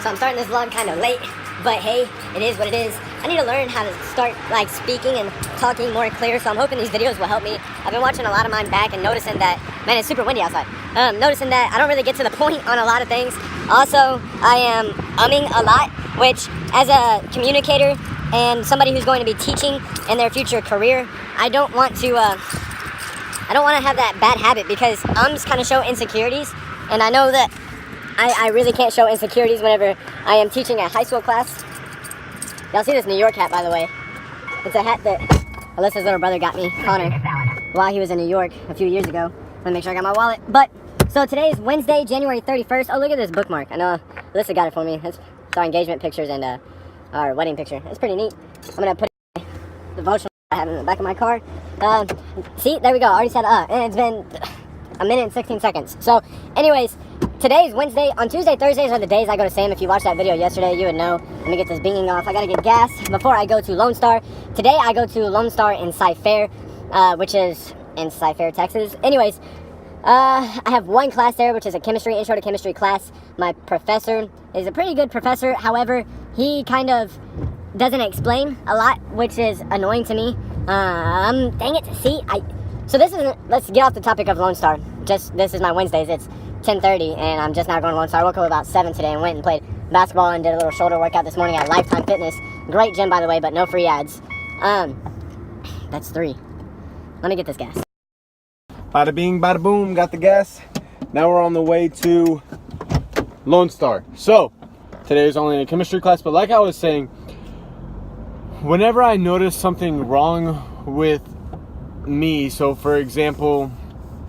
So I'm starting this vlog kind of late, but hey, it is what it is. I need to learn how to start like speaking and talking more clear, so I'm hoping these videos will help me. I've been watching a lot of mine back and noticing that, man, it's super windy outside. Noticing that I don't really get to the point on a lot of things. Also, I am umming a lot, which as a communicator and somebody who's going to be teaching in their future career, I don't want to have that bad habit, because ums kind of show insecurities, and I know that I really can't show insecurities whenever I am teaching a high school class. Y'all see this New York hat, by the way. It's a hat that Alyssa's little brother got me, Connor, while he was in New York a few years ago. Let me make sure I got my wallet. But, so today is Wednesday, January 31st. Oh, look at this bookmark. I know Alyssa got it for me. It's our engagement pictures and our wedding picture. It's pretty neat. I'm going to put it in the devotional I have in the back of my car. See, there we go. I already said and it's been a minute and 16 seconds. So, anyways, today is Wednesday. On Tuesday, Thursdays are the days I go to Sam. If you watched that video yesterday, you would know. Let me get this binging off. I gotta get gas before I go to Lone Star. Today, I go to Lone Star in Cy-Fair, which is in Cy-Fair, Texas. Anyways, I have one class there, which is a intro to chemistry class. My professor is a pretty good professor. However, he kind of doesn't explain a lot, which is annoying to me. Dang it. See, let's get off the topic of Lone Star. This is my Wednesdays. It's 10:30, and I'm just now going to Lone Star. I woke up about 7 today and went and played basketball and did a little shoulder workout this morning at Lifetime Fitness. Great gym, by the way, but no free ads. That's 3. Let me get this gas. Bada bing, bada boom, got the gas. Now we're on the way to Lone Star. So, today is only a chemistry class, but like I was saying, whenever I notice something wrong with me, so for example,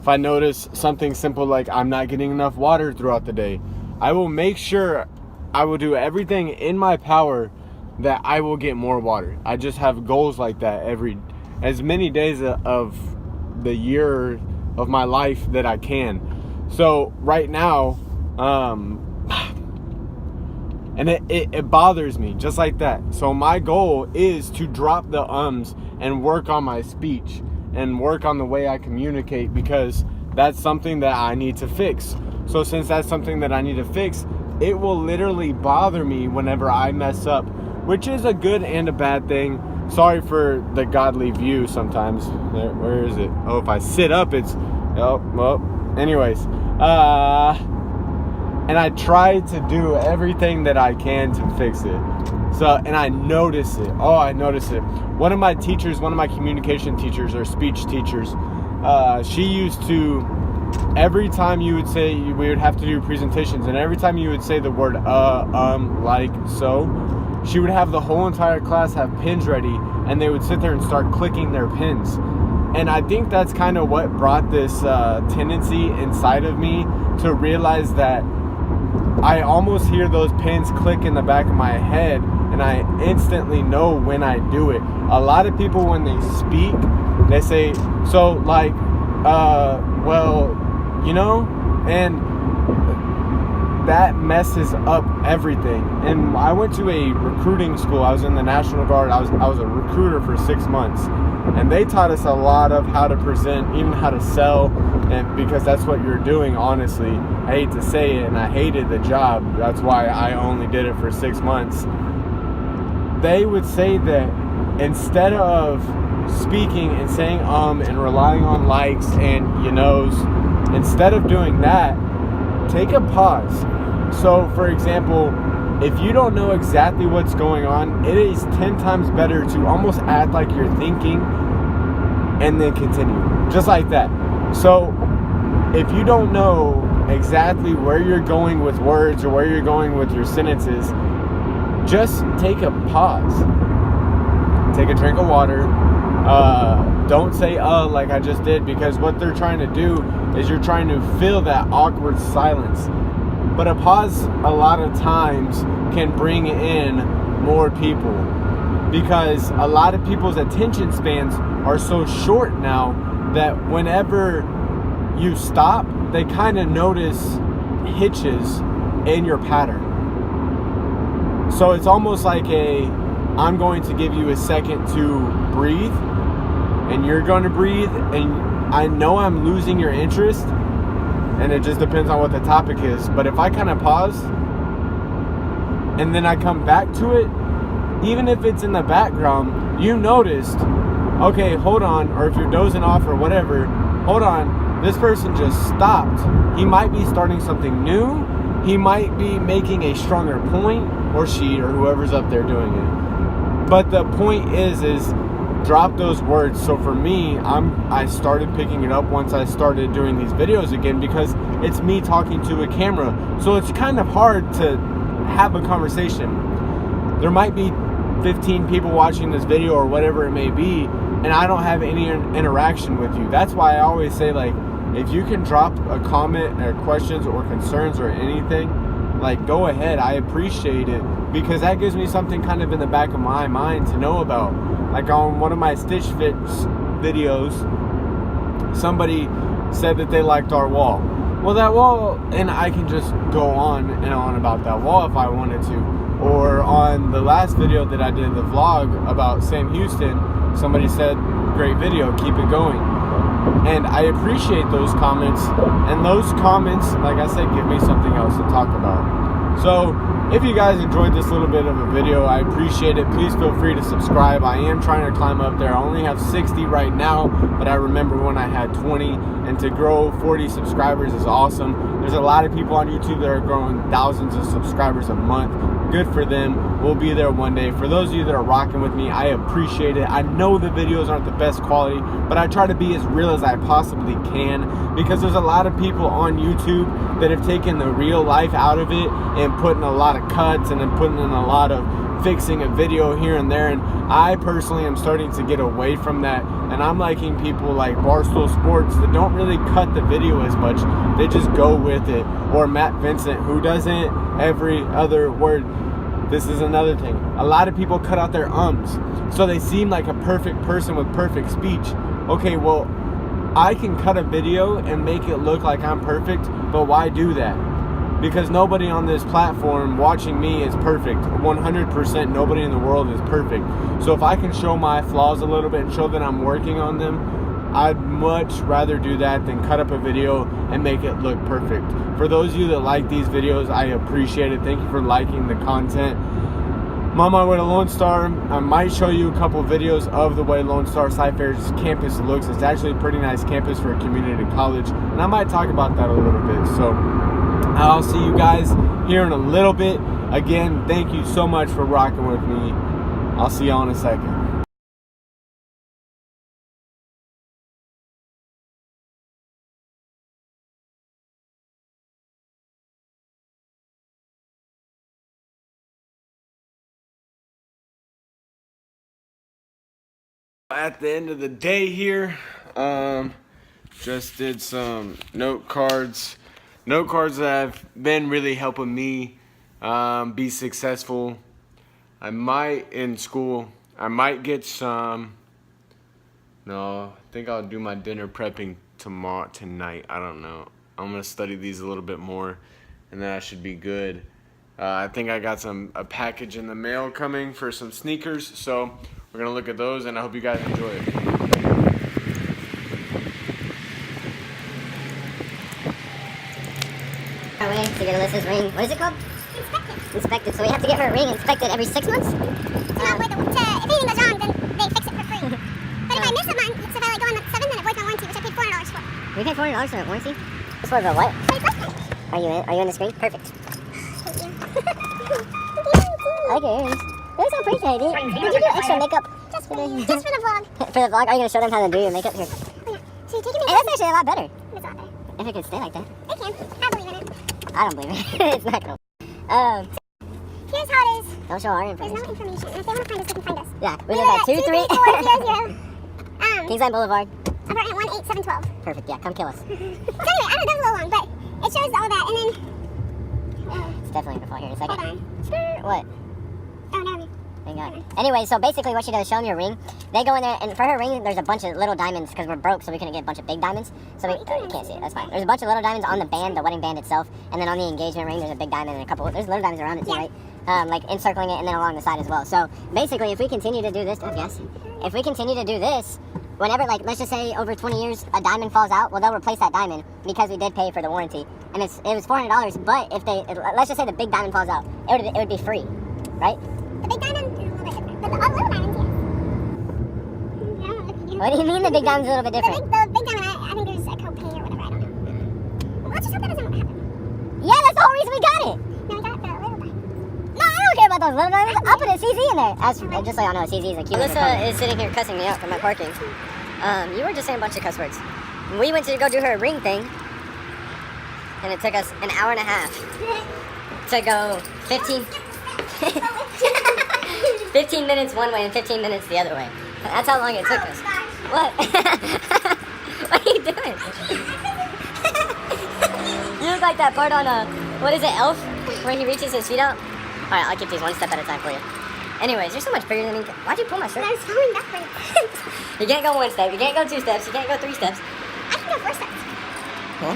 if I notice something simple like I'm not getting enough water throughout the day, I will make sure I will do everything in my power that I will get more water. I just have goals like that as many days of the year of my life that I can. So right now, and it bothers me just like that. So my goal is to drop the ums and work on my speech and work on the way I communicate, because that's something that I need to fix. So since that's something that I need to fix, it will literally bother me whenever I mess up, which is a good and a bad thing. Sorry for the godly view sometimes. Where is it? Oh, if I sit up, it's... Oh, well, anyways. And I try to do everything that I can to fix it. So, and I notice it. Oh, I notice it. One of my communication teachers or speech teachers, she used to, every time you would say, we would have to do presentations, and every time you would say the word like so, she would have the whole entire class have pins ready, and they would sit there and start clicking their pins. And I think that's kind of what brought this tendency inside of me to realize that I almost hear those pins click in the back of my head, and I instantly know when I do it. A lot of people, when they speak, they say, so like, well, you know, and that messes up everything. And I went to a recruiting school. I was in the National Guard. I was a recruiter for 6 months, and they taught us a lot of how to present, even how to sell, and because that's what you're doing. Honestly, I hate to say it, and I hated the job. That's why I only did it for 6 months. They would say that instead of speaking and saying and relying on likes and you knows, instead of doing that, take a pause. So for example, if you don't know exactly what's going on, it is 10 times better to almost act like you're thinking and then continue, just like that. So if you don't know exactly where you're going with words or where you're going with your sentences, just take a pause, take a drink of water. Don't say like I just did, because what they're trying to do is you're trying to fill that awkward silence. But a pause a lot of times can bring in more people, because a lot of people's attention spans are so short now that whenever you stop, they kind of notice hitches in your pattern. So it's almost like I'm going to give you a second to breathe, and you're going to breathe, and I know I'm losing your interest, and it just depends on what the topic is. But if I kind of pause, and then I come back to it, even if it's in the background, you noticed, okay, hold on, or if you're dozing off or whatever, hold on, this person just stopped. He might be starting something new. He might be making a stronger point, or she, or whoever's up there doing it. But the point is drop those words. So for me, I started picking it up once I started doing these videos again, because it's me talking to a camera. So it's kind of hard to have a conversation. There might be 15 people watching this video or whatever it may be, and I don't have any interaction with you. That's why I always say, like, if you can drop a comment or questions or concerns or anything, like, go ahead. I appreciate it, because that gives me something kind of in the back of my mind to know about. Like on one of my Stitch Fix videos, somebody said that they liked our wall. Well, that wall, and I can just go on and on about that wall if I wanted to. Or on the last video that I did, the vlog about Sam Houston, somebody said, great video, keep it going. And I appreciate those comments, and those comments, like I said, give me something else to talk about. So if you guys enjoyed this little bit of a video, I appreciate it. Please feel free to subscribe. I am trying to climb up there. I only have 60 right now, but I remember when I had 20, and to grow 40 subscribers is awesome. There's a lot of people on YouTube that are growing thousands of subscribers a month. Good for them. We'll be there one day. For those of you that are rocking with me, I appreciate it. I know the videos aren't the best quality, but I try to be as real as I possibly can, because there's a lot of people on YouTube that have taken the real life out of it and putting a lot of cuts and then putting in a lot of fixing a video here and there, and I personally am starting to get away from that, and I'm liking people like Barstool Sports that don't really cut the video as much. They just go with it. Or Matt Vincent, who doesn't every other word. This is another thing. A lot of people cut out their ums, so they seem like a perfect person with perfect speech. Okay, well, I can cut a video and make it look like I'm perfect, but why do that? Because nobody on this platform watching me is perfect. 100% nobody in the world is perfect. So if I can show my flaws a little bit and show that I'm working on them, I'd much rather do that than cut up a video and make it look perfect. For those of you that like these videos, I appreciate it. Thank you for liking the content. I'm on my way to Lone Star. I might show you a couple videos of the way Lone Star Sci-Fair's campus looks. It's actually a pretty nice campus for a community college, and I might talk about that a little bit. So I'll see you guys here in a little bit. Again, thank you so much for rocking with me. I'll see y'all in a second. At the end of the day here, just did some note cards that have been really helping me be successful. I might get some, no, I think I'll do my dinner prepping tonight. I don't know. I'm gonna study these a little bit more, and then I should be good. I think I got a package in the mail coming for some sneakers, so we're gonna look at those, and I hope you guys enjoy it. Our way to get Alyssa's ring. What is it called? Inspected. So we have to get her ring inspected every 6 months? If anything goes wrong, then they fix it for free. But if I miss a month, so if I go on the 7th, then it voids my warranty, which I paid $400 for. We paid $400 for a warranty? It's for the what? For your birthday. Are you in the screen? Perfect. Thank you. I like your earrings. They're so pretty, baby. Did you do extra makeup? Just for the vlog. For the vlog? Are you going to show them how to do your makeup here? Oh, yeah. So you're taking me. Hey, that's actually a lot better. It's not there. If it could stay like that. It can. I believe in it. I don't believe it. It's not cool. Here's how it is. Don't show our There's information. no information. And if they want to find us, they can find us. Yeah, we live at 23 Kingsland Kingsland Boulevard. Apartment 18712. Perfect, yeah, come kill us. So anyway, I don't know, that was a little long, but it shows all that, and then... It's definitely gonna fall here in a second. Hold on. What? Oh, never mind. Hang on. Anyway, so basically what she does is show them your ring. They go in there, and for her ring, there's a bunch of little diamonds, because we're broke, so we couldn't get a bunch of big diamonds. So you can't see it, that's fine. There's a bunch of little diamonds on the band, the wedding band itself, and then on the engagement ring, there's a big diamond and a couple, there's little diamonds around it too, right? Like encircling it and then along the side as well. So basically, if we continue to do this, if we continue to do this, whenever, like, let's just say over 20 years a diamond falls out, well, they'll replace that diamond because we did pay for the warranty. And it was $400, but if let's just say the big diamond falls out, it would be free, right? The big diamond is a little bit different. But the little diamonds, yes. What do you mean the big diamond's a little bit different? The big diamond, I think there's a copay or whatever, I don't know. Well, let's just hope that doesn't happen. Yeah, that's the whole reason we got it. No, we got the little diamond. No, I don't care about those little diamonds. I'll put a CZ in there. Just so y'all know, CZ is a cute. Alyssa is sitting here cussing me out for my parking. You were just saying a bunch of cuss words. We went to go do her ring thing, and it took us an hour and a half to go 15 minutes one way and 15 minutes the other way. That's how long it took us. What? What are you doing? You look like that part on what is it, Elf? Where he reaches his feet out? Alright, I'll keep these one step at a time for you. Anyways, you're so much bigger than me. Why'd you pull my shirt? I was falling backwards. You can't go one step, you can't go two steps, you can't go three steps. I can go 4 steps. Huh?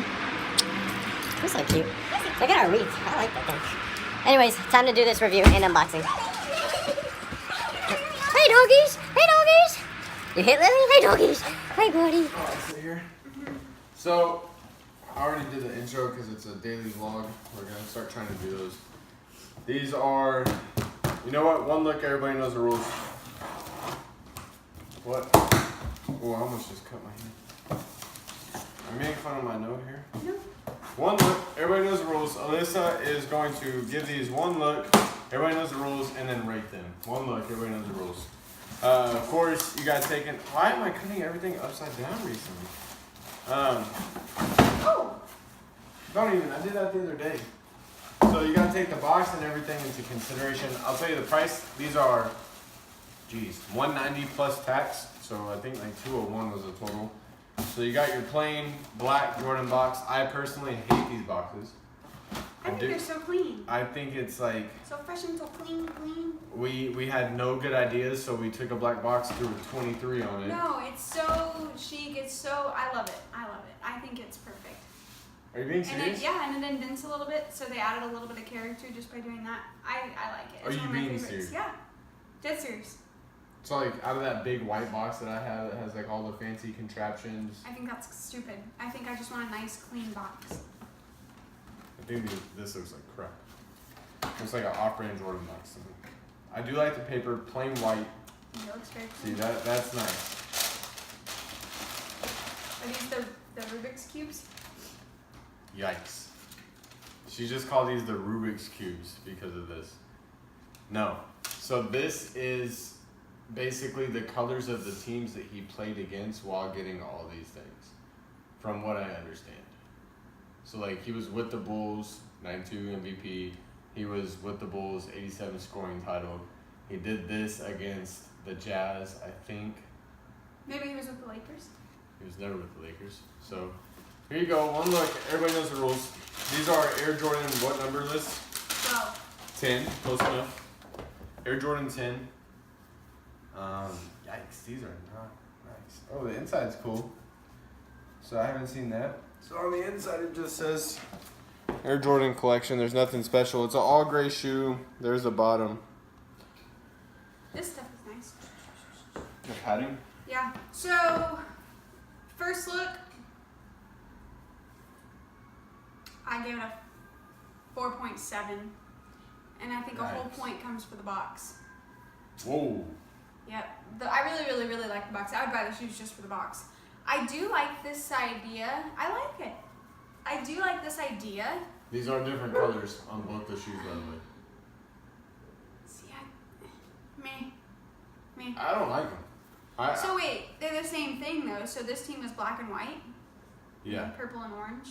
You're so cute. Look at our wreath. I like that thing. Anyways, time to do this review and unboxing. Hey doggies! Hey doggies! You hit Lily? Hey doggies! Hey buddy! Sit here. So, I already did the intro because it's a daily vlog. We're going to start trying to do those. These are, you know what? One look, everybody knows the rules. What? Oh, I almost just cut my hand. I'm making fun of my note here. No. One look, everybody knows the rules. Alyssa is going to give these one look, everybody knows the rules, and then rate them. One look, everybody knows the rules. Of course, you guys taking. Why am I cutting everything upside down recently? Oh! Don't even. I did that the other day. So you gotta take the box and everything into consideration. I'll tell you the price. These are, geez, $190 plus tax. So I think like $201 was the total. So you got your plain black Jordan box. I personally hate these boxes. I think they're so clean. I think it's like So fresh and so clean. we had no good ideas, so we took a black box, threw a 23 on it. No, it's so chic. It's so, I love it. I think it's perfect. Are you being And serious? and it indents a little bit, so they added a little bit of character just by doing that. I like it. Are It's you one of my being favorites. serious? Yeah, dead serious. So like out of that big white box that I have that has like all the fancy contraptions, I think that's stupid. I think I just want a nice, clean box. I think this looks like crap. Looks like an off-brand Jordan box to me. I do like the paper, plain white. It looks very See clean. that's nice. Are these the Rubik's Cubes? Yikes. She just called these the Rubik's Cubes because of this. No. So this is basically the colors of the teams that he played against while getting all these things, from what I understand. So like he was with the Bulls, 92 MVP. He was with the Bulls, 87 scoring title. He did this against the Jazz, I think. Maybe he was with the Lakers. He was never with the Lakers. So here you go. One look. Everybody knows the rules. These are Air Jordan, what number list? 12. 10. Close enough. Air Jordan 10. Yikes. These are not nice. Oh, the inside's cool. So I haven't seen that. So on the inside it just says Air Jordan collection. There's nothing special. It's an all gray shoe. There's the bottom. This stuff is nice. The padding. Yeah. So, first look, I gave it a 4.7, and I think a whole Nice. point comes for the box. Whoa. Yep. I really like the box. I would buy the shoes just for the box. I do like this idea. I like it. I do like this idea. These are different colors on both the shoes, by the way. See, me. I don't like them. So wait, they're the same thing though. So this team was black and white. Yeah. And purple and orange.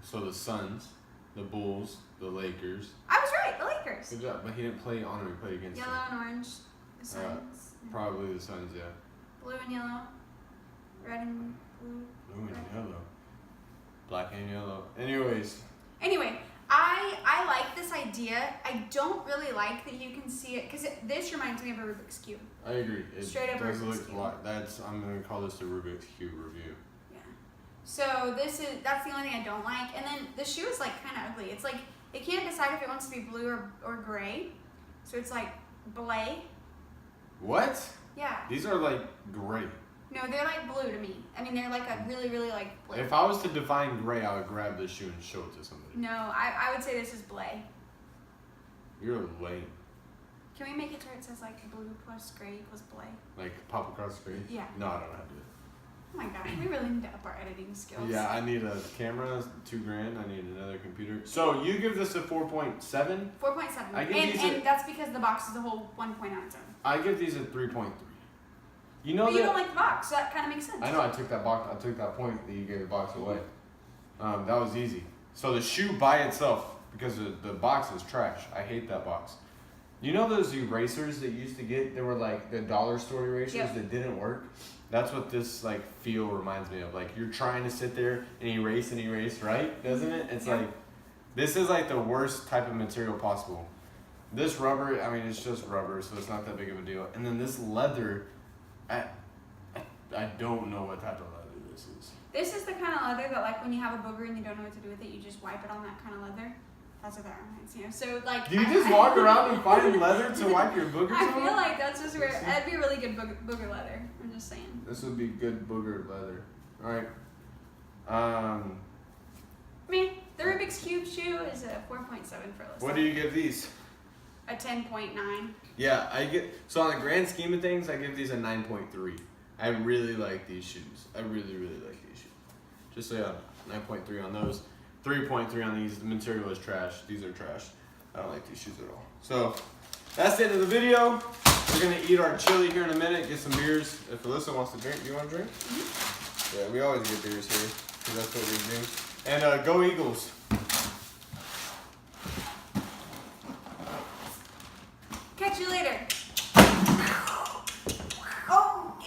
So the Suns, the Bulls, the Lakers. I was right. The Lakers. Good job, but he didn't play on them. He played against Yellow them. and orange. The Suns. Probably the Suns, yeah. Blue and yellow. Red and blue. Blue and yellow. Black and yellow. Anyways, Anyway, I like this idea. I don't really like that you can see it because this reminds me of a Rubik's Cube. I agree. It Straight up does Rubik's look Cube. like I'm gonna call this the Rubik's Cube review. Yeah. So that's the only thing I don't like. And then the shoe is like kind of ugly. It's like it can't decide if it wants to be blue or gray. So it's like blay. What? Yeah. These are like gray. No, they're like blue to me. I mean, they're like a really, really like blue. If I was to define gray, I would grab this shoe and show it to somebody. No, I would say this is blay. You're lame. Can we make it to where it says like blue plus gray equals blay? Like pop across the screen? Yeah. No, I don't know how to do it. Oh my gosh, we really need to up our editing skills. Yeah, I need a camera, $2,000. I need another computer. So you give this a 4.7? 4.7. I give these And that's because the box is a whole 1 point on its own. I give these a 3.3. You know But that you don't like the box, so that kind of makes sense. I know I took that point that you gave the box away. That was easy. So the shoe by itself, because the box is trash. I hate that box. You know those erasers that you used to get? They were like the dollar store erasers that didn't work. That's what this like feel reminds me of. Like you're trying to sit there and erase, right? Doesn't it? It's like this is like the worst type of material possible. This rubber, I mean, it's just rubber, so it's not that big of a deal. And then this leather, I don't know what type of leather this is. This is the kind of leather that like when you have a booger and you don't know what to do with it, you just wipe it on that kind of leather. That's what that reminds me of. So like. Do you just walk around and find leather to wipe your boogers I on? feel like that's just where that'd be a really good booger leather. I'm just saying. This would be good booger leather. All right. I mean, the Rubik's Cube shoe is a 4.7 for Alyssa. What do you give these? A 10.9. Yeah, I get. So on the grand scheme of things, I give these a 9.3. I really like these shoes. I really, really like these shoes. Just so you know, 9.3 on those. 3.3 on these. The material is trash. These are trash. I don't like these shoes at all. So that's the end of the video. We're gonna eat our chili here in a minute. Get some beers. If Alyssa wants to drink, do you want to drink? Mm-hmm. Yeah, we always get beers here because that's what we do. And go Eagles.